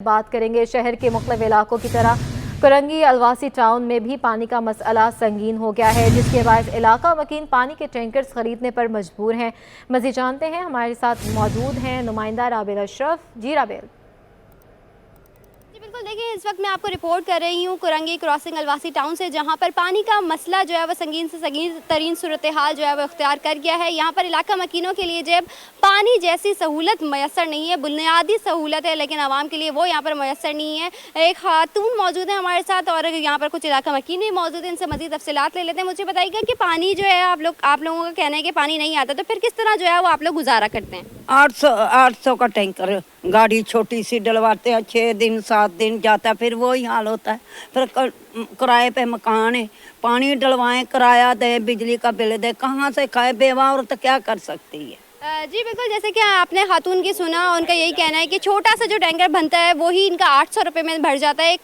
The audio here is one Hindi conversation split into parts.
बात करेंगे। शहर के मुख्तलिफ इलाकों की तरह कुरंगी अलवासी टाउन में भी पानी का मसला संगीन हो गया है, जिसके बाद इलाका वकील पानी के टैंकर्स खरीदने पर मजबूर हैं। मज़ीद जानते हैं, हमारे साथ मौजूद हैं नुमाइंदा राबेल अशरफ। जी राबेल। बिल्कुल, देखिए इस वक्त मैं आपको रिपोर्ट कर रही हूँ कुरंगी क्रॉसिंग अलवासी टाउन से, जहाँ पर पानी का मसला जो है वो संगीन से संगीन तरीन सूरत हाल जो है वो इख्तियार कर गया है। यहाँ पर इलाका मकीनों के लिए जब पानी जैसी सहूलत मैसर नहीं है, बुनियादी सहूलत है, लेकिन आवाम के लिए वो यहाँ पर मैसर नहीं है। एक खातून मौजूद है हमारे साथ और यहाँ पर कुछ इलाका मकीन भी मौजूद है, इनसे मज़ीद तफसीलात ले लेते हैं। मुझे बताइएगा कि पानी जो है आप लोगों का कहना है कि पानी नहीं आता, तो फिर किस तरह जो है वो आप लोग गुजारा करते हैं? 800 का टैंकर गाड़ी छोटी सी डलवाते हैं, 6 दिन 7 दिन जाता है, फिर वही हाल होता है। फिर किराए पे मकान है, पानी डलवाएं, किराया दे, बिजली का बिल दे, कहाँ से खाए? बेवा औरत क्या कर सकती है? जी बिल्कुल, जैसे कि आपने खातून की सुना, उनका यही कहना है कि छोटा सा जो टैंकर बनता है वही इनका 800 रुपये में भर जाता है।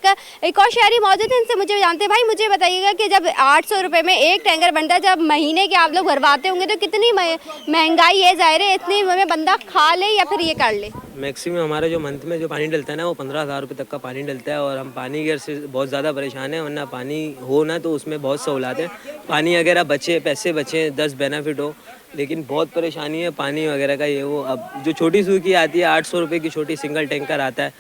एक और शहरी मौजूद है, इनसे मुझे जानते हैं। भाई मुझे बताइएगा कि जब 800 रुपये में एक टैंकर बनता है, जब महीने के आप लोग भरवाते होंगे तो कितनी महंगाई है? ज़ाहिर है इतनी में बंदा खा ले या फिर ये कर ले। मैक्सिमम हमारा जो मंथ में जो पानी डलता है ना, वो 15,000 रुपये तक का पानी डलता है और हम पानी के से बहुत ज़्यादा परेशान हैं। वरना पानी हो ना तो उसमें बहुत सहूलत है, पानी अगर बचे, पैसे बचे, 10 बेनिफिट हो, लेकिन बहुत परेशानी है पानी वगैरह का। ये वो अब जो छोटी सूखी आती है 800 रुपये की छोटी सिंगल टैंकर आता है,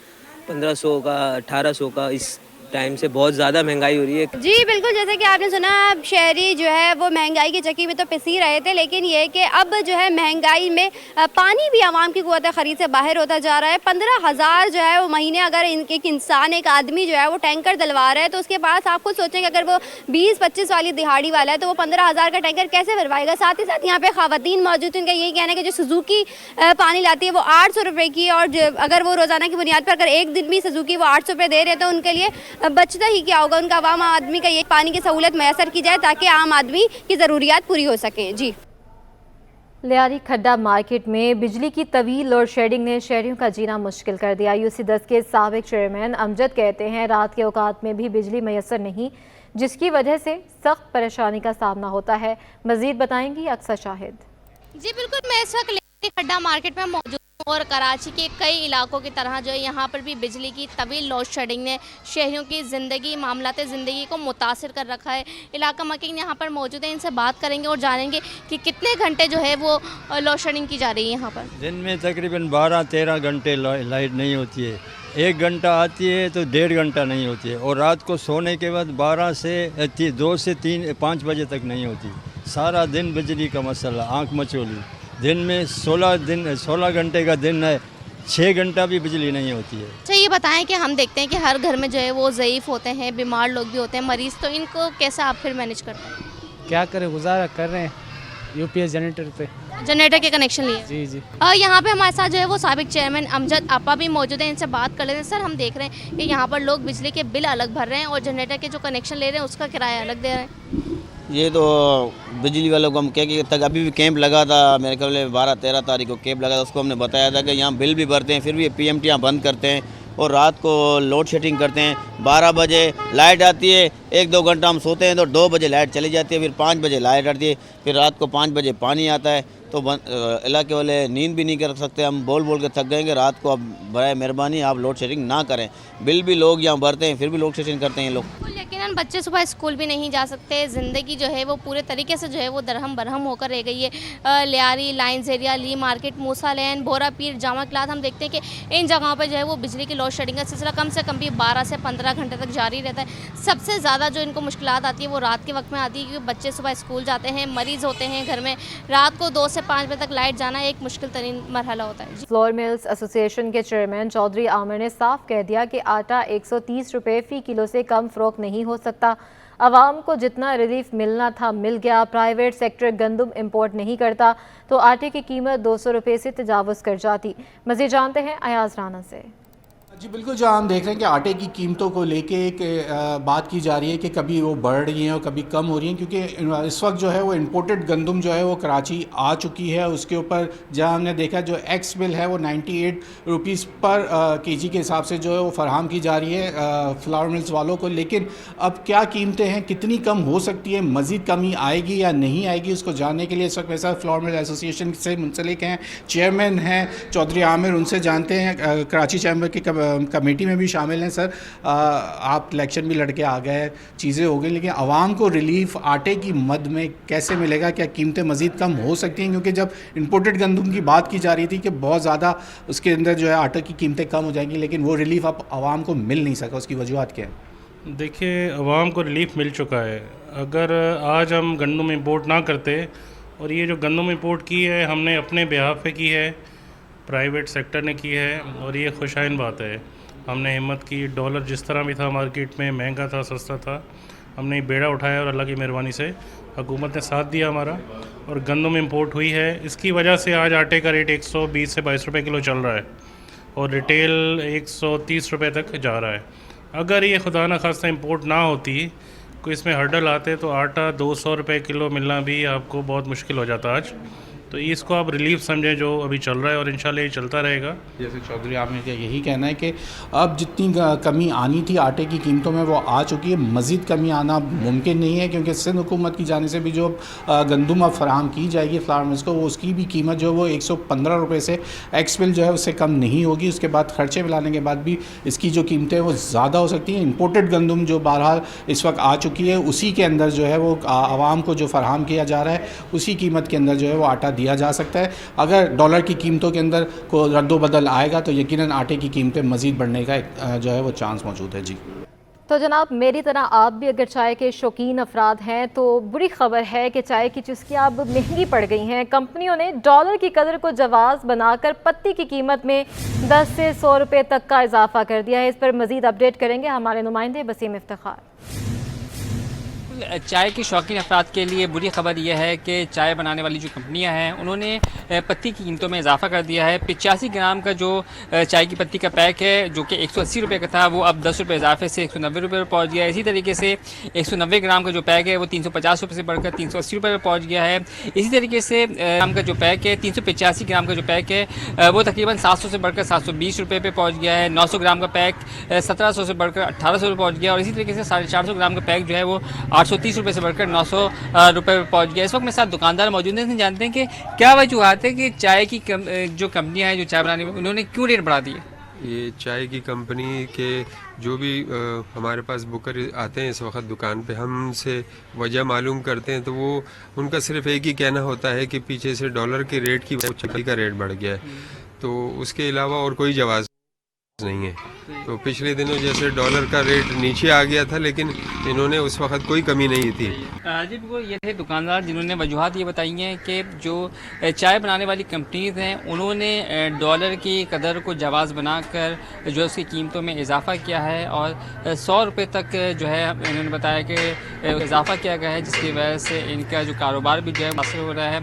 1500 का 1800 का, इस टाइम से बहुत ज़्यादा महंगाई हो रही है। जी बिल्कुल, जैसे कि आपने सुना, शहरी जो है वो महंगाई की चक्की में तो पिस ही रहे थे, लेकिन ये कि अब जो है महंगाई में पानी भी आवाम की कुव्वत खरीद से बाहर होता जा रहा है। 15,000 जो है वो महीने अगर एक इंसान, एक आदमी जो है वो टैंकर डलवा रहा है, तो उसके पास आप खुद सोचें कि अगर वो 20-25 वाली दिहाड़ी वाला है तो वो 15,000 का टैंकर कैसे भरवाएगा? साथ ही साथ यहाँ पे खवातीन मौजूद, उनका यही कहना है कि जो सुजुकी पानी लाती है वो 800 रुपये की, और अगर वो रोज़ाना की बुनियाद पर अगर एक दिन भी सुजुकी वो 800 रुपये दे रहे हैं तो उनके लिए बचता ही क्या होगा? उनका आम आदमी का ये पानी की सहूलत मैसर की जाए ताकि आम आदमी की ज़रूरियात पूरी हो सकें। जी। लियारी खड्डा मार्केट में बिजली की तवील लोड शेडिंग ने शहरियों का जीना मुश्किल कर दिया। UC10 के साबिक चेयरमैन अमजद कहते हैं, रात के औकात में भी बिजली मैसर नहीं, जिसकी वजह से सख्त परेशानी का सामना होता है। मजीद बताएंगी अक्सर शाहिद। जी बिल्कुल, मैं इस वक्त लियारी खड्डा मार्केट में मौजूद और कराची के कई इलाकों की तरह जो है यहाँ पर भी बिजली की तवील लोड शेडिंग ने शहरियों की ज़िंदगी, मामलाते ज़िंदगी को मुतासिर कर रखा है। इलाका मकीन यहाँ पर मौजूद है, इनसे बात करेंगे और जानेंगे कि कितने घंटे जो है वो लोड शेडिंग की जा रही है यहाँ पर। दिन में तकरीबन 12-13 घंटे लाइट नहीं होती है। 1 घंटा आती है तो 1.5 घंटा नहीं होती है, और रात को सोने के बाद 2 से 5 बजे तक नहीं होती। सारा दिन बिजली का मसला, आँख मचोली। दिन में 16 घंटे का दिन है, 6 घंटा भी बिजली नहीं होती है। अच्छा ये बताएं कि हम देखते हैं कि हर घर में जो है वो ज़ईफ़ होते हैं, बीमार लोग भी होते हैं, मरीज़, तो इनको कैसे आप फिर मैनेज करते हैं? क्या करें, गुजारा कर रहे हैं UPS जनरेटर पे, जनरेटर के कनेक्शन लिए। जी जी। यहाँ पे हमारे साथ जो है वो साबिक चेयरमैन अमजद आपा भी मौजूद हैं, इनसे बात कर लेते हैं। सर, हम देख रहे हैं कि यहाँ पर लोग बिजली के बिल अलग भर रहे हैं और जनरेटर के जो कनेक्शन ले रहे हैं उसका किराया अलग दे रहे हैं। ये तो बिजली वालों को हम कह तक अभी भी कैंप लगा था, मेरे ख्याल 12-13 तारीख को कैंप लगा था, उसको हमने बताया था कि यहाँ बिल भी भरते हैं, फिर भी PMT यहाँ बंद करते हैं और रात को लोड शेडिंग करते हैं। 12 बजे लाइट आती है, 1-2 घंटा हम सोते हैं तो 2 बजे लाइट चली जाती है, फिर 5 बजे लाइट आती है, फिर रात को 5 बजे पानी आता है। तो इलाके वाले नींद भी नहीं कर सकते। हम बोल के थक गए कि रात को अब बराए मेहरबानी आप लोड शेडिंग ना करें। बिल भी लोग यहाँ भरते हैं, फिर भी लोड शेडिंग करते हैं लोग। यकीनन बच्चे सुबह स्कूल भी नहीं जा सकते, ज़िंदगी जो है वो पूरे तरीके से जो है वो दरहम बरहम होकर रह गई है। लियारी, लाइन्स एरिया, ली मार्केट, मूसा लैन, बोरा पीर, जामा क्लास, हम देखते हैं कि इन जगहों पर जो है वो बिजली की लोड शेडिंग का सिलसिला कम से कम भी 12 से 15 घंटे तक जारी रहता है। सबसे ज़्यादा जो इनको मुश्किलात आती है वो रात के वक्त में आती है, क्योंकि बच्चे सुबह स्कूल जाते हैं, मरीज़ होते हैं घर में, रात को 2 से 5 बजे तक लाइट जाना एक मुश्किल तरीन मरहला होता है। फ्लोर मिल्स एसोसिएशन के चेयरमैन चौधरी आमिर ने साफ कह दिया कि आटा 130 रुपये फ़ी किलो से कम फ़रोख्त नहीं हो सकता। आवाम को जितना रिलीफ मिलना था मिल गया। प्राइवेट सेक्टर गंदम इंपोर्ट नहीं करता तो आटे की कीमत 200 रुपये से तजावुज़ कर जाती। मज़ीद जानते हैं अयाज राना से। जी बिल्कुल, जो हम देख रहे हैं कि आटे की कीमतों को लेके एक बात की जा रही है कि कभी वो बढ़ रही हैं और कभी कम हो रही हैं, क्योंकि इस वक्त जो है वो इंपोर्टेड गंदम जो है वो कराची आ चुकी है। उसके ऊपर जहां हमने देखा जो एक्स बिल है वो 98 रुपीज़ पर केजी के हिसाब से जो है वो फराहम की जा रही है फ्लावर मिल्स वालों को। लेकिन अब क्या कीमतें हैं, कितनी कम हो सकती है, मज़ीद कमी आएगी या नहीं आएगी, उसको जानने के लिए इस वक्त मेरे साथ फ्लावर मिल एसोसिएशन से मुंसलिक हैं, चेयरमैन हैं चौधरी आमिर, उनसे जानते हैं कराची चैम्बर के कमेटी में भी शामिल हैं सर, आप इलेक्शन भी लड़के आ गए, चीज़ें हो गई, लेकिन आवाम को रिलीफ आटे की मद में कैसे मिलेगा? क्या कीमतें मज़ीद कम हो सकती हैं? क्योंकि जब इंपोर्टेड गंदम की बात की जा रही थी कि बहुत ज़्यादा उसके अंदर जो है आटे की कीमतें कम हो जाएंगी, लेकिन वो रिलीफ अब आवाम को मिल नहीं सका, उसकी वजूहत क्या है? देखिए, आवाम को रिलीफ मिल चुका है। अगर आज हम गंदम इंपोर्ट ना करते, और ये जो गंदम इंपोर्ट की है हमने अपने बिहाफ पे की है, प्राइवेट सेक्टर ने की है, और ये खुशाइन बात है। हमने हिम्मत की, डॉलर जिस तरह भी था मार्केट में, महंगा था सस्ता था, हमने बेड़ा उठाया और अल्लाह की मेहरबानी से हुकूमत ने साथ दिया हमारा, और गंदम इंपोर्ट हुई है। इसकी वजह से आज आटे का रेट 120 से 22 रुपये किलो चल रहा है, और रिटेल 130 रुपये तक जा रहा है। अगर ये खुदा न खास्ता इंपोर्ट ना होती, कोई इसमें हर्डल आते, तो आटा 200 रुपये किलो मिलना भी आपको बहुत मुश्किल हो जाता आज। तो इसको आप रिलीफ समझें जो अभी चल रहा है, और इंशाल्लाह ये चलता रहेगा। जैसे चौधरी आमिर का यही कहना है कि अब जितनी कमी आनी थी आटे की कीमतों में वो आ चुकी है, मज़ीद कमी आना मुमकिन नहीं है, क्योंकि सिंध हुकूमत की जाने से भी जो गंदम अब फराहम की जाएगी फ्लावर मिल्स को, वो उसकी भी कीमत जो वो 115 रुपये से एक्स बिल जो है उससे कम नहीं होगी। उसके बाद खर्चे मिलाने के बाद भी इसकी जो कीमतें वो ज़्यादा हो सकती हैं। इंपोर्टेड गंदम जो बहरहाल इस वक्त आ चुकी है, उसी के अंदर जो है वो आवाम को जो फराहम किया जा रहा है, उसी कीमत के अंदर जो है वो आटा दिया जा सकता है। अगर डॉलर की कीमतों के अंदर को रद्दो बदल आएगा तो यकीनन आटे की कीमतें मज़ीद बढ़ने का जो है वो चांस मौजूद है। जी तो जनाब, मेरी तरह आप भी अगर चाय के शौकीन अफराद हैं तो बुरी खबर है कि चाय की चुस्कियाँ अब महंगी पड़ गई हैं। कंपनियों ने डॉलर की कदर को जवाज़ बनाकर पत्ती की कीमत में 10 से 100 रुपये तक का इजाफा कर दिया है। इस पर मज़ीद अपडेट करेंगे हमारे नुमाइंदे वसीम इफ्तिखार। चाय के शौकीन अफराद के लिए बुरी खबर यह है कि चाय बनाने वाली जो कंपनियां हैं उन्होंने पत्ती की कीमतों में इजाफा कर दिया है। 85 ग्राम का जो चाय की पत्ती का पैक है जो कि 180 रुपये का था, वो अब 10 रुपये इजाफे से 190 रुपये पर पहुँच गया है। इसी तरीके से 190 ग्राम का जो पैक है वो 350 रुपये से बढ़कर 380 रुपये पर पहुँच गया है। इसी तरीके से ग्राम का जो पैक है 385 ग्राम का जो पैक है वो तकरीबन 700 से बढ़कर 720 रुपये पर पहुँच गया है। 900 ग्राम का पैक 1700 से बढ़कर 1800 रुपये पहुँच गया, और इसी तरीके से 450 ग्राम का पैक जो है वो 830 रुपये से बढ़कर 900 रुपये पर पहुँच गया। इस वक्त मेरे साथ दुकानदार मौजूद हैं, जानते हैं कि क्या वजूहत है कि चाय की जो कंपनियां हैं जो चाय बनाने में, उन्होंने क्यों रेट बढ़ा दिए? ये चाय की कंपनी के जो भी हमारे पास बुकर आते हैं इस वक्त दुकान पे, हमसे वजह मालूम करते हैं, तो वो उनका सिर्फ एक ही कहना होता है कि पीछे से डॉलर के रेट की वजह का रेट बढ़ गया है, तो उसके अलावा और कोई जवाब नहीं है। तो पिछले दिनों जैसे डॉलर का रेट नीचे आ गया था, लेकिन इन्होंने उस वक्त कोई कमी नहीं थी। जी बिल्कुल, ये थे दुकानदार जिन्होंने वजूहत ये बताई हैं कि जो चाय बनाने वाली कंपनीज हैं उन्होंने डॉलर की कदर को जवाज़ बनाकर जो उसकी कीमतों में इजाफा किया है, और 100 रुपये तक जो है इन्होंने बताया कि इजाफा किया गया है, जिसकी वजह से इनका जो कारोबार भी जो है मुतासर हो रहा है।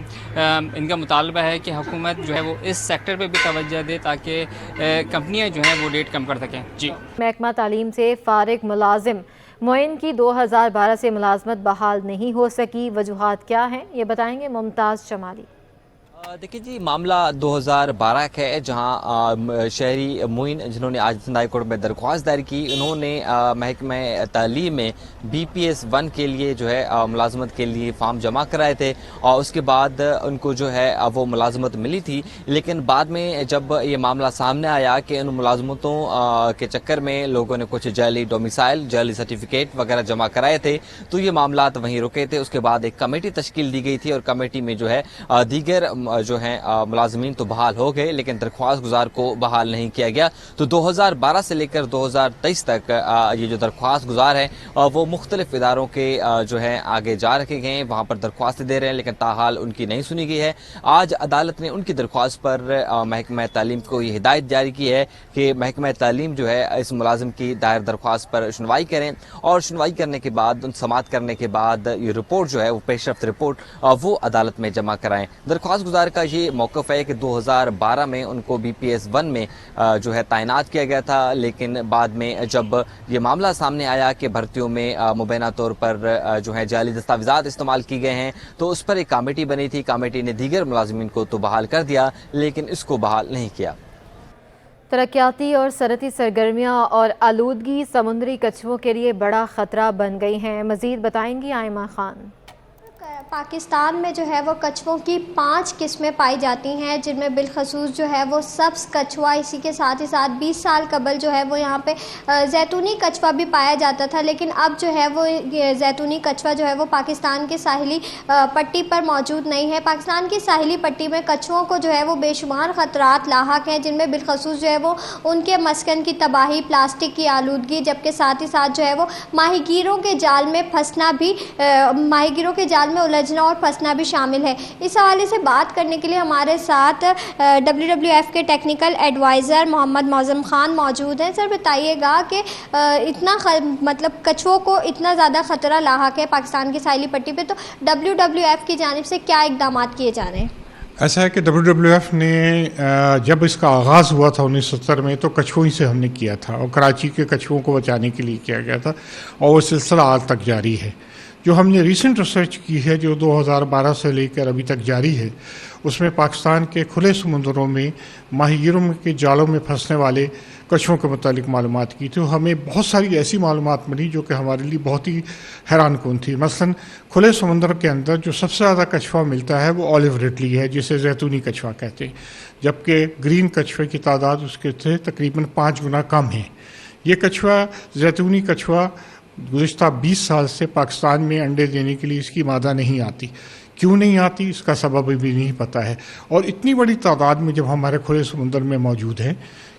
इनका मुतालबा है कि हुकूमत जो है वो इस सेक्टर पर भी तवज्जो दे ताकि कंपनियाँ जो हैं वो रेट कम कर सकें। जी, महकमा तालीम से फारिग मुलाजिम मोइन की 2012 से मुलाजमत बहाल नहीं हो सकी, वजूहात क्या हैं ये बताएंगे मुमताज़ जमाली। देखिए जी, मामला 2012 का है, जहां शहरी मोइन जिन्होंने आज सिंध हाई कोर्ट में दरख्वास्त दायर की, उन्होंने महकमा तालीम में BPS 1 के लिए जो है मुलाजमत के लिए फॉर्म जमा कराए थे, और उसके बाद उनको जो है वो मुलाजमत मिली थी। लेकिन बाद में जब ये मामला सामने आया कि उन मुलाजमतों के चक्कर में लोगों ने कुछ जाली डोमिसाइल, जाली सर्टिफिकेट वगैरह जमा कराए थे, तो ये मामला वहीं रुके थे। उसके बाद एक कमेटी तश्कील दी गई थी, और कमेटी में जो है दीगर जो हैं मुलाजमीन तो बहाल हो गए, लेकिन दरख्वास्त गुजार को बहाल नहीं किया गया। तो 2012 से लेकर 2023 तक ये जो दरख्वास्त गुजार हैं वो मुख्तलिफ इदारों के जो हैं आगे जा रखे गए हैं, वहाँ पर दरख्वास्त दे रहे हैं, लेकिन ताहाल उनकी नहीं सुनी गई है। आज अदालत ने उनकी दरख्वास्त पर महकमा तालीम को ये हिदायत जारी की है कि महकमा तालीम जो है इस मुलाजिम की दायर दरख्वास्त पर सुनवाई करें, और सुनवाई करने के बाद, समाअत करने के बाद ये रिपोर्ट जो है वो पेशरफ्त रिपोर्ट वो अदालत में जमा कराएं। दरख्वास्त गुजार का ये मौक़िफ़ है कि 2012 में उनको BPS 1 में जो है तैनात किया गया था, लेकिन बाद में जब ये मामला सामने आया कि भर्तियों में मुबैना तौर पर जो है जाली दस्तावेज़ात इस्तेमाल की गए हैं, तो उस पर एक कमेटी बनी थी। कमेटी ने दीगर मुलाजिमीन को तो बहाल कर दिया, लेकिन इसको बहाल नहीं किया। तरक्याती और सनती सरगर्मियाँ और आलूदगी समुद्री कछुओं के लिए बड़ा ख़तरा बन गई हैं। मज़ीद बताएंगी आयमा खान। पाकिस्तान में जो है वो कछुओं की 5 किस्में पाई जाती हैं, जिनमें बिलखसूस जो है वो सब्ज़ कछुआ, इसी के साथ ही साथ 20 साल कबल जो है वो यहाँ पे जैतूनी कछुआ भी पाया जाता था, लेकिन अब जो है वो जैतूनी कछुआ जो है वो पाकिस्तान के साहिली पट्टी पर मौजूद नहीं है। पाकिस्तान की साहिली पट्टी में कछुओं को जो है वो बेशुमार ख़तरात लाहक हैं, जिनमें बिलखसूस जो है वो उनके मस्कन की तबाही, प्लास्टिक की आलूदगी, जबकि साथ ही साथ जो है वो माहीगीरों के जाल में फंसना भी माहीगीरों के जाल में उलझना और फंसना भी शामिल है। इस हवाले से बात करने के लिए हमारे साथ WWF के टेक्निकल एडवाइज़र मोहम्मद मौज़म ख़ान मौजूद हैं। सर बताइएगा कि इतना मतलब कछुओं को इतना ज़्यादा ख़तरा लाहक है पाकिस्तान की साहिली पट्टी पे, तो WWF की जानिब से क्या इक़दाम किए जा रहे हैं? ऐसा है कि WWF ने जब इसका आगाज़ हुआ था 1970 में, तो कछुओं ही से हमने किया था और कराची के कछुओं को बचाने के लिए किया गया था, और वो सिलसिला आज तक जारी है। जो हमने रिसेंट रिसर्च की है, जो 2012 से लेकर अभी तक जारी है, उसमें पाकिस्तान के खुले समुद्रों में माहीगीरों के जालों में फंसने वाले कछुओं के मुतालिक मालूमात की, तो हमें बहुत सारी ऐसी मालूमात मिली जो कि हमारे लिए बहुत ही हैरानकुन थी। मसलन खुले समुद्र के अंदर जो सबसे ज़्यादा कछुआ मिलता है वो ऑलिव रिडली है, जिसे जैतूनी कछुआ कहते हैं, जबकि ग्रीन कछुए की तादाद उसके से तकरीबन 5 गुना कम है। ये कछुआ, जैतूनी कछुआ, गुज़िश्ता 20 साल से पाकिस्तान में अंडे देने के लिए इसकी मादा नहीं आती। क्यों नहीं आती, इसका सबब भी नहीं पता है। और इतनी बड़ी तादाद में जब हमारे खुले समुद्र में मौजूद है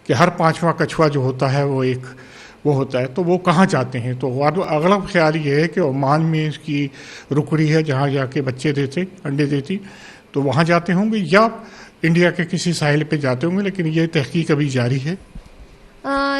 कि हर 5वां कछुआ जो होता है वो होता है, तो वो कहाँ जाते हैं? तो अगला ख्याल ये है कि ओमान में इसकी रुकड़ी है, जहाँ जाके बच्चे देते, अंडे देती, तो वहाँ जाते होंगे, या इंडिया के किसी साहिल पे जाते होंगे, लेकिन ये तहकीक अभी जारी है।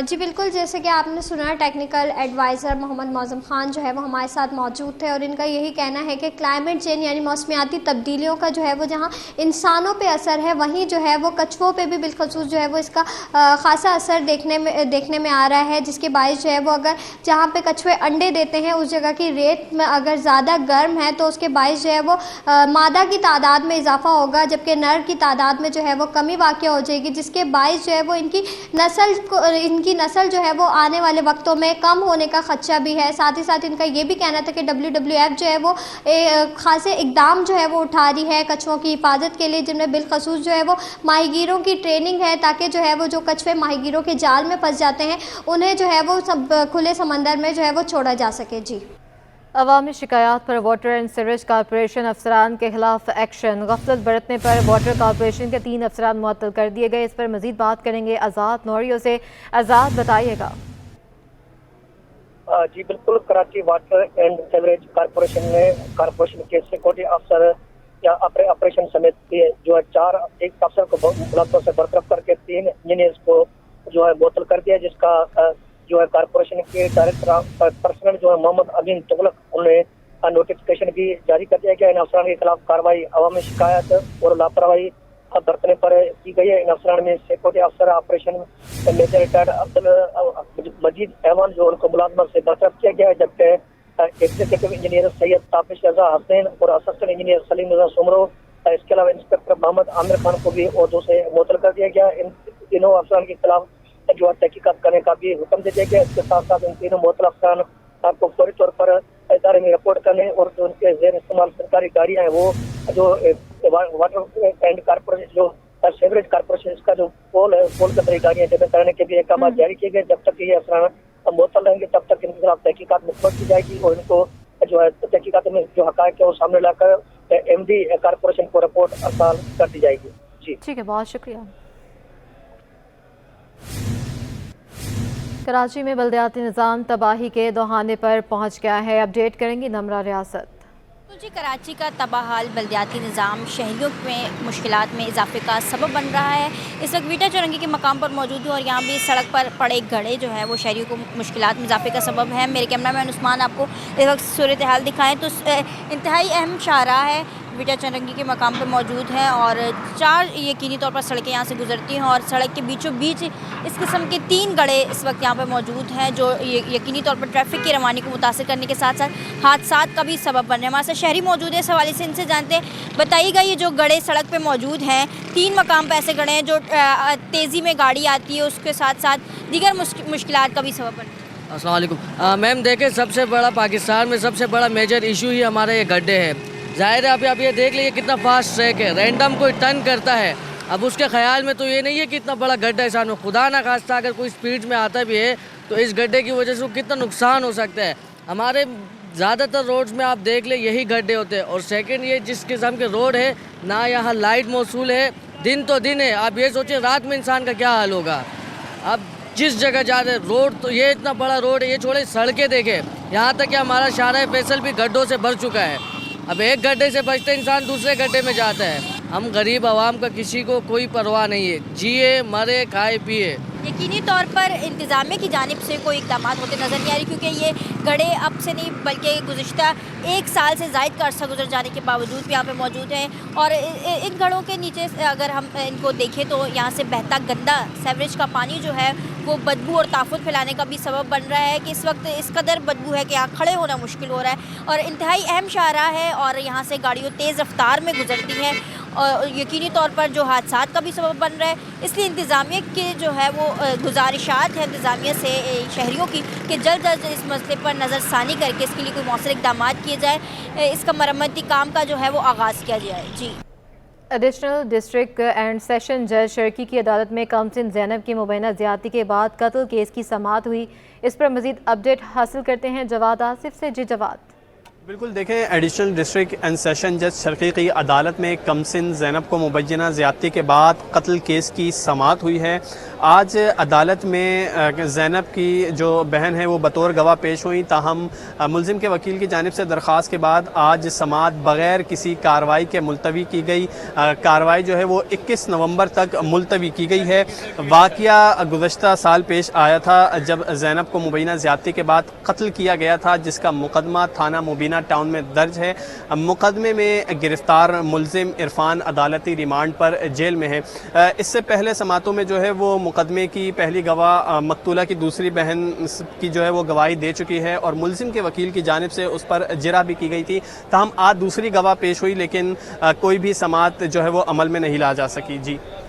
जी बिल्कुल, जैसे कि आपने सुना, टेक्निकल एडवाइज़र मोहम्मद मौज़म ख़ान जो है वो हमारे साथ मौजूद थे, और इनका यही कहना है कि क्लाइमेट चेंज यानी मौसमियाती तब्दीलियों का जो है वो जहाँ इंसानों पे असर है, वहीं जो है वो कछुओं पे भी बिलखसूस जो है वो इसका ख़ासा असर देखने में आ रहा है, जिसके बायस जो है वो अगर जहाँ पे कछुए अंडे देते हैं उस जगह की रेत में अगर ज़्यादा गर्म है, तो उसके बायस जो है वो मादा की तादाद में इजाफा होगा, जबकि नर की तादाद में जो है वो कमी वाक़ हो जाएगी, जिसके बायस जो है वो इनकी नस्ल जो है वो आने वाले वक्तों में कम होने का खदशा भी है। साथ ही साथ इनका ये भी कहना था कि WWF जो है वो खासे इक़दाम जो है वो उठा रही है कछुओं की हिफाजत के लिए, जिनमें बिलखसूस जो है वो माहीगीरों की ट्रेनिंग है, ताकि जो है वो जो कछुए माहीगीरों के जाल में फंस जाते हैं उन्हें जो है वो सब खुले समंदर में जो है वो छोड़ा जा सके। जी, अवामी शिकायत पर वाटर एंड सीवरेज कॉरपोरेशन अफसरान के खिलाफ एक्शन। गफलत बरतने पर वाटर कॉरपोरेशन के 3 अफसरान मुअत्तल कर दिए गए। इस पर मजीद बात करेंगे आज़ाद नौरियो से। आज़ाद, बताइएगा। जी बिल्कुल, Karachi water and sewerage corporation के सिक्योरिटी अफसर या ऑपरेशन समिति जो है 4 एक अफसर को मुलाजमतों से बरतरफ करके 3 इंजीनियर्स को जो है मुअत्तल कर दिया, जिसका जो है कॉरपोरेशन के डायरेक्टर पर्सनल जो है मोहम्मद अमीन तुगलक, उन्हें नोटिफिकेशन भी जारी कर दिया गया। इन अफसरान के खिलाफ कार्रवाई अवामी शिकायत और लापरवाही बरतने पर की गई है। इन अफसरान में सिक्योरिटी अफसर ऑपरेशन मेजर रिटायर्ड अब्दुल मजीद एवान जो उनको मुलाजमत से बरतरफ किया गया है, जबकि एग्जीक्यूटिव इंजीनियर सैयद ताबिश रजा हसैन और असिस्टेंट इंजीनियर सलीम रजा सुमरो, इसके अलावा इंस्पेक्टर मोहम्मद आमिर खान को भी ओहदों से मुअत्तल कर दिया गया। इन तीनों अफसरान के खिलाफ जो है तहकीकात करने का भी हुक्म दे दिया गया। इसके साथ साथ इन तीनों मुअत्तल अफसरान आपको फौरी तौर पर इदारे में रिपोर्ट करने और जो उनके जेर इस्तेमाल सरकारी गाड़ियाँ हैं वो जो वाटर एंड कॉरपोरेशन जो सीवरेज कॉरपोरेशन इसका जो पोल है, पोल के तरीके गाड़ियाँ जमा कराने के भी अहकाम जारी किए गए। जब तक ये अफसरान मुअत्तल रहेंगे तब तक इनके खिलाफ तहकीकात मुकम्मल की जाएगी और इनको जो है तहकीकात में जो हक़ाइक़ है वो सामने लाकर MD कॉरपोरेशन को रिपोर्ट अरसाल कर दी जाएगी। जी ठीक है, बहुत शुक्रिया। कराची में बल्दियाती निज़ाम तबाही के दौहाने पर पहुंच गया है। अपडेट करेंगी नमरा रियासत। जी, कराची का तबाहाल बल्दियाती निज़ाम शहरियों में मुश्किलात में इजाफे का सबब बन रहा है। इस वक्त वीटा चौरंगी के मकाम पर मौजूद हूँ और यहाँ भी सड़क पर पड़े गड्ढे जो है वो शहरियों को मुश्किलात में इजाफे का सबब है। मेरे कैमरामैन उस्मान आपको इस वक्त सूरत हाल दिखाएँ तो इंतहाई अहम शाहराह है, वीटा चौरंगी के मकाम पर मौजूद है और 4 यकीनी तौर पर सड़कें यहाँ से गुजरती हैं और सड़क के बीचों बीच इस किस्म के 3 गड्ढे इस वक्त यहाँ पर मौजूद हैं, जो यकीनी तौर पर ट्रैफिक की रवानी को मुतासर करने के साथ साथ हादसात का भी सबब बन रहे हैं। हमारे साथ शहरी मौजूद है, इस हवाले से इनसे जानते हैं। बताइएगा, ये जो गड्ढे सड़क पर मौजूद हैं, 3 मकाम पर ऐसे गड्ढे हैं जो तेज़ी में गाड़ी आती है, उसके साथ साथ दीगर मुश्किलात का भी सबब बन रहे हैं। अस्सलाम वालेकुम मैम, देखें सबसे बड़ा पाकिस्तान में सबसे बड़ा मेजर इशू ही हमारे ये गड्ढे हैं। जाहिर है अभी आप ये देख लीजिए कितना फास्ट ट्रैक है, रैंडम कोई टर्न करता है, अब उसके ख्याल में तो ये नहीं है कि इतना बड़ा गड्ढा है सामने, खुदा ना खास्ता अगर कोई स्पीड में आता भी है तो इस गड्ढे की वजह से कितना नुकसान हो सकता है। हमारे ज़्यादातर रोड्स में आप देख ले यही गड्ढे होते हैं। और सेकंड ये जिस किस्म के रोड है ना यहाँ लाइट मौसूल है, दिन तो दिन है, आप ये सोचें रात में इंसान का क्या हाल होगा। अब जिस जगह जा रहे रोड तो ये इतना बड़ा रोड है, ये छोड़े सड़कें देखें, यहाँ तक कि हमारा शाहरा फैसल भी गड्ढों से भर चुका है। अब एक गड्ढे से बचते इंसान दूसरे गड्ढे में जाता है। हम गरीब आवाम का किसी को कोई परवाह नहीं है, जिए मरे खाए पिए। यकीनी तौर पर इंतज़ामिया की जानिब से कोई इक़दाम होते नज़र नहीं आ रही, क्योंकि ये गड्ढे अब से नहीं बल्कि गुज़िश्ता 1 साल से ज़ायद का अर्सा गुजर जाने के बावजूद भी यहाँ पे मौजूद हैं। और इन गढ़ों के नीचे अगर हम इनको देखें तो यहाँ से बहता गंदा सेवरेज का पानी जो है वो बदबू और ताफुत फैलाने का भी सबब बन रहा है कि इस वक्त इस कदर बदबू है कि यहाँ खड़े होना मुश्किल हो रहा है। और इंतहाई अहम शाहराह है और यहाँ से गाड़ियों तेज़ रफ्तार में गुजरती हैं और यकीनी तौर पर जो हादसात का भी सबब बन रहा है। इसलिए इंतज़ामिया के जो है वो गुजारिशात है इंतज़ामिया से शहरियों की कि जल्द अज जल्द इस मसले पर नज़रसानी करके इसके लिए कोई मौसर इक़दाम किए जाए, इसका मरम्मती काम का जो है वो आगाज़ किया जाए। जी। एडिशनल डिस्ट्रिक्ट एंड सेशन जज शर्की की अदालत में कमसिन ज़ैनब की मुबैना ज़्यादती के बाद कत्ल केस की समाअत हुई। इस पर मज़ीद अपडेट हासिल करते हैं जवाद आसिफ से। जी जवाद। बिल्कुल देखें, एडिशनल डिस्ट्रिक्ट एंड सेशन जज शर्की की अदालत में कमसिन ज़ैनब को मुबैना ज़्यादती के बाद कत्ल केस की समाअत हुई है। आज अदालत में ज़ैनब की जो बहन है वो बतौर गवाह पेश हुई, ताहम मुलजिम के वकील की जानिब से दरख्वास्त के बाद आज समाअत बग़ैर किसी कार्रवाई के मुलतवी की गई। कार्रवाई जो है वो 21 नवंबर तक मुलतवी की गई है। वाक़या गुज़श्ता साल पेश आया था जब ज़ैनब को मुबैना ज़्यादती के बाद कत्ल किया गया था, जिसका मुकदमा थाना मुबीना टाउन में दर्ज है। मुकदमे में गिरफ्तार मुलजिम इरफान अदालती रिमांड पर जेल में है। इससे पहले समातों में जो है वो मुकदमे की पहली गवाह मकतूला की दूसरी बहन की जो है वो गवाही दे चुकी है और मुलजिम के वकील की जानिब से उस पर जिरा भी की गई थी। ताहम आज दूसरी गवाह पेश हुई, लेकिन कोई भी समाअत जो है वो अमल में नहीं ला जा सकी। जी।